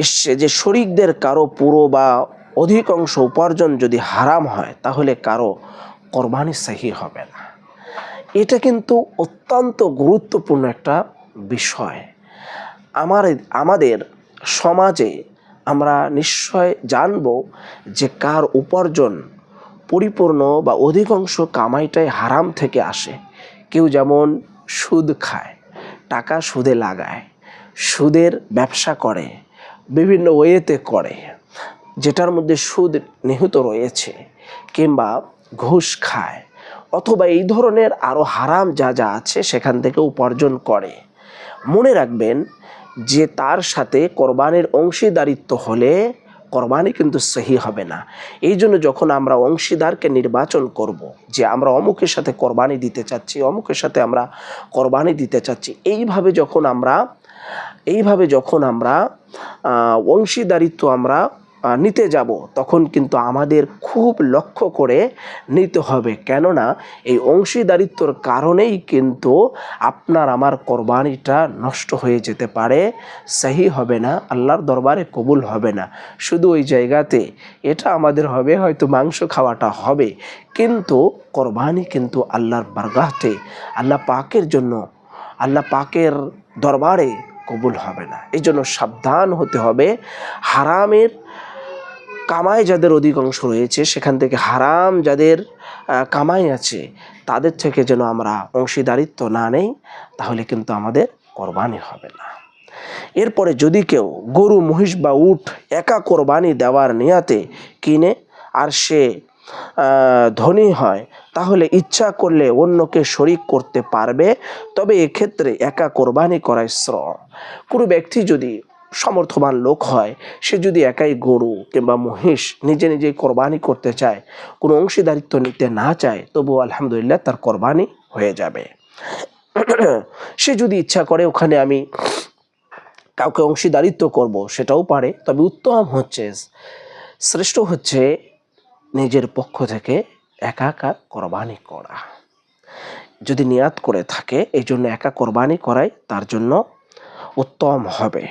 এসছে যে শরীকদের কারো পুরো বা অধিকাংশ উপার্জন যদি হারাম হয় তাহলে কারো কোরবানি সহি হবে না। এটা কিন্তু অত্যন্ত গুরুত্বপূর্ণ একটা বিষয়। আমাদের সমাজে আমরা নিশ্চয় জানব যে কার উপার্জন পরিপূর্ণ বা অধিকাংশ কামাইটাই হারাম থেকে আসে। কেউ যেমন সুদ খায়, টাকা সুদে লাগায়, সুদের ব্যবসা করে, বিভিন্ন ওয়েতে করে যেটার মধ্যে সুদ নিহিত রয়েছে, কিংবা ঘুষ খায়, অথবা এই ধরনের আরও হারাম যা যা আছে সেখান থেকে উপার্জন করে। মনে রাখবেন যে তার সাথে কোরবানির অংশীদারিত্ব হলে কোরবানি কিন্তু সহি হবে না। এই জন্য যখন আমরা অংশীদারকে নির্বাচন করব যে আমরা অমুকের সাথে কোরবানি দিতে চাচ্ছি, অমুকের সাথে আমরা কোরবানি দিতে চাচ্ছি, এইভাবে যখন আমরা অংশীদারিত্ব আমরা নিতে যাব, তখন কিন্তু আমাদের খুব লক্ষ্য করে নিতে হবে। কেননা এই অংশীদারিত্বর কারণেই কিন্তু আপনার আমার কোরবানিটা নষ্ট হয়ে যেতে পারে, সহি হবে না, আল্লাহর দরবারে কবুল হবে না। শুধু ওই জায়গাতে এটা আমাদের হবে, হয়তো মাংস খাওয়াটা হবে, কিন্তু কোরবানি কিন্তু আল্লাহর বারগাহতে আল্লাহ পাকের জন্য, আল্লাহ পাকের দরবারে কবুল হবে না। এই জন্য সাবধান হতে হবে। হারামের কামাই যাদের অধিকাংশ রয়েছে, সেখান থেকে হারাম যাদের কামাই আছে, তাদের থেকে যেন আমরা অংশীদারিত্ব না নেই, তাহলে কিন্তু আমাদের কোরবানি হবে না। এরপরে যদি কেউ গরু, মহিষ বা উট একা কোরবানি দেওয়ার নিয়াতে কিনে আর সে ধনী হয়, তাহলে ইচ্ছা করলে অন্যকে শরিক করতে পারবে, তবে এক্ষেত্রে একা কোরবানি করাই শ্রম। কোনো ব্যক্তি যদি সমর্থবান লোক হয়, সে যদি একাই গরু কিংবা মহিষ নিজে কোরবানি করতে চায়, কোনো অংশীদারিত্ব নিতে না চায়, তবু আলহামদুলিল্লাহ তার কোরবানি হয়ে যাবে। সে যদি ইচ্ছা করে ওখানে আমি কাউকে অংশীদারিত্ব করব, সেটাও পারে। তবে উত্তম হচ্ছে, শ্রেষ্ঠ হচ্ছে নিজের পক্ষ থেকে একা কোরবানি করা। যদি নিয়াত করে থাকে এই জন্য একা কোরবানি করাই তার জন্য উত্তম হবে।